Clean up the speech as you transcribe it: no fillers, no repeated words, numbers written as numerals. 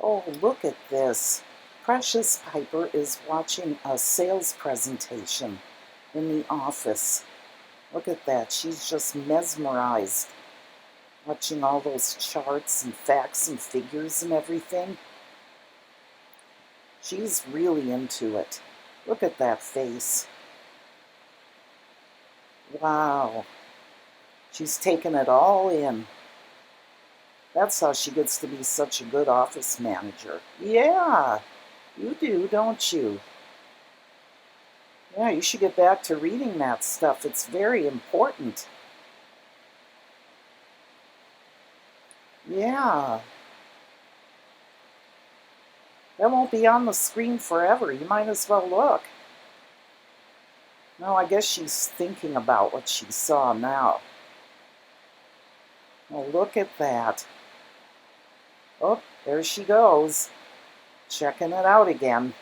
Oh, look at this. Precious Piper is watching a sales presentation in the office. Look at that. She's just mesmerized, watching all those charts and facts and figures and everything. She's really into it. Look at that face. Wow. She's taking it all in. That's how she gets to be such a good office manager. Yeah, you do, don't you? Yeah, you should get back to reading that stuff. It's very important. Yeah, that won't be on the screen forever. You might as well look. No, I guess she's thinking about what she saw now. Oh, look at that. Oh, there she goes. Checking it out again.